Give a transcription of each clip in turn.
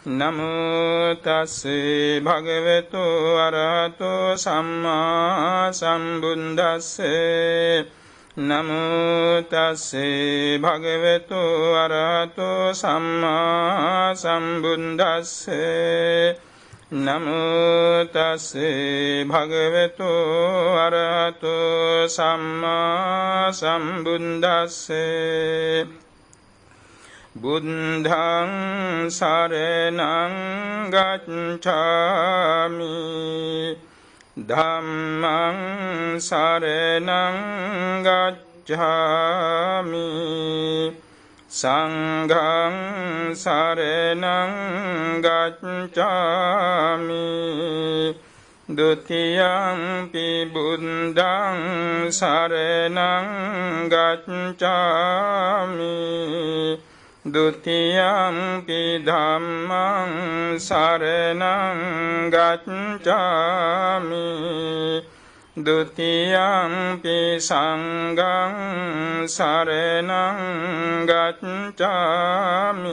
නමෝ තස්සේ භගවතු අරහතෝ සම්මා සම්බුද්දස්සේ නමෝ තස්සේ භගවතු අරහතෝ සම්මා සම්බුද්දස්සේ නමෝ තස්සේ භගවතු අරහතෝ සම්මා සම්බුද්දස්සේ බුද්ධං සරණං ගච්ඡාමි ධම්මං සරණං ගච්ඡාමි සංඝං සරණං ගච්ඡාමි ဒုတိယံ පි බුද්ධං සරණං ගච්ඡාමි ဒုတိယံ පි ධම්මං සරණං ගච්ඡාමි ဒုတိယံ පි සංඝං සරණං ගච්ඡාමි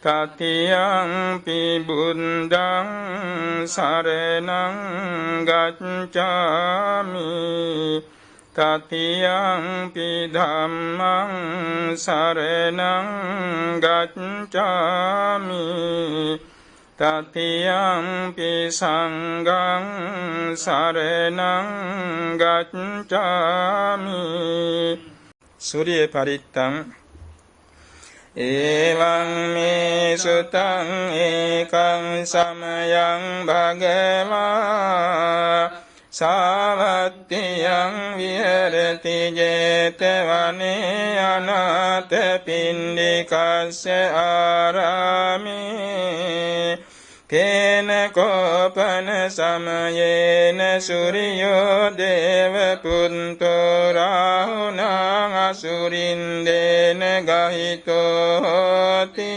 တတိယံ පි බුද්ධං සරණං ගච්ඡාමි တတိယံ පි ධම්මං සරණං ගච්ඡාමි တတိယံ පි සංඝං සරණං ගච්ඡාමි สุริยปริตตัง එවං මේ සුතං ඒකං සමයං භගවා සාවත්තියං විහෙරති ජේතවනේ අනාථ පිණ්ඩිකස්ස ආරාමේ තේන කෝපන සමයේන සූර්යෝ දේව පුන්තෝ රාහුණං අසුරින්දේන ගහිතෝති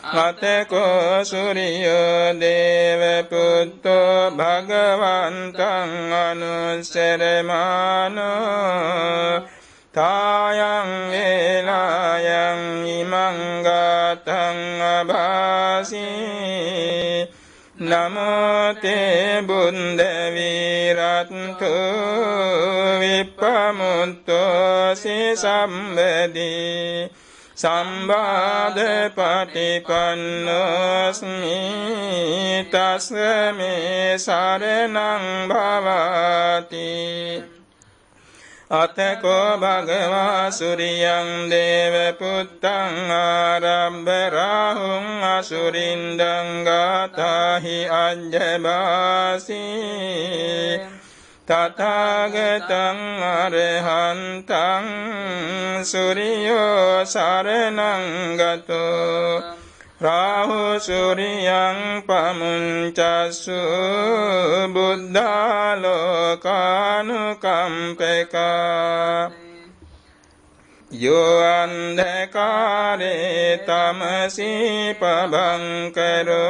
අතකෝ සූර්යෝ දේව පුත්තෝ භගවන්තං අනුස්සරමානෝ තායං වේලායං ඉමං ගාතං අභාසී නමෝ තේ බුද්ධ විරත්තු විප්පමුත්තෝ සම්බදී සම්බාධ පටිපන්නෝස්මි තස්මේ සරණං භවති අතකෝ භගවා සූරියං දේව පුත්තං ආරම්භ රාහුං අසුරින්දං ගාතාහි අජ්ජබාසී තථාගතං අරහන්තං සූර්යෝ සරණං ගතෝ රාහු සූරියං පමුංචස්සු බුද්ධාලෝකානුකම්පකා යෝ අන්ධකාරේ තමසී පබංකරෝ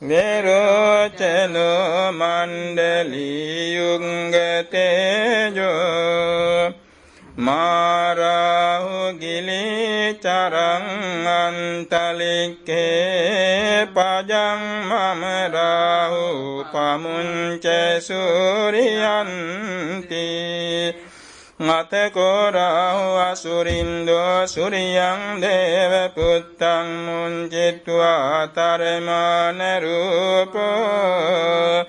නිරෝචනෝ මණ්ඩලී යුංගතේජෝ මාරාහු ගිලී චරං අන්තලික්කේ පජං මම රාහු පමුංච සූරියන්ති මතකෝ රාහු අසුරින්දෝ සූරියං දේව පුත්තං මුංචිත්වා තරමාන රූපෝ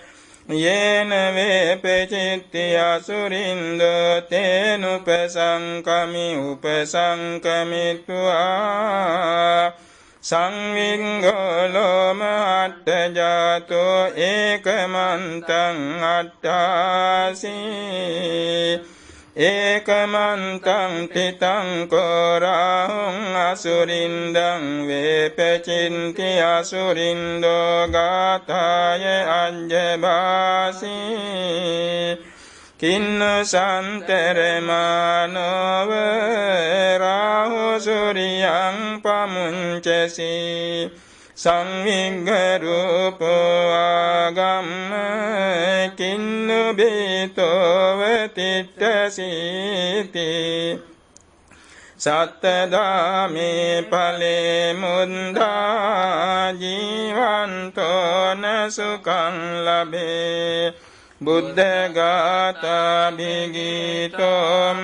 යේන වේපචිත්ති අසුරින්දෝ තේනුපසංකමි උපසංකමිත්වා සංවිංගෝ ලෝම අට්ඨජාතෝ ඒකමන්තං අට්ඨාසී ඒකමන්තං තිතං කෝරාහුං අසුරින්දං වේපචින්ති අසුරින්දෝ ගාථාය අජ්ජබාසී කින්න සන්තරමානව රාහු සූරියං පමුංචසී සංවිග්ගරූපෝ ආගම්ම කින්නු බේතෝව තිට්ඨසීති සත්තදාමේ ඵලේ මුන්දා ජීවන්තෝන සුඛං ලබේ බුද්ධ ගාථා භිගිතෝම්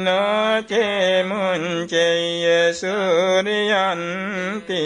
නචේ මුංචේය සූර්යන්ති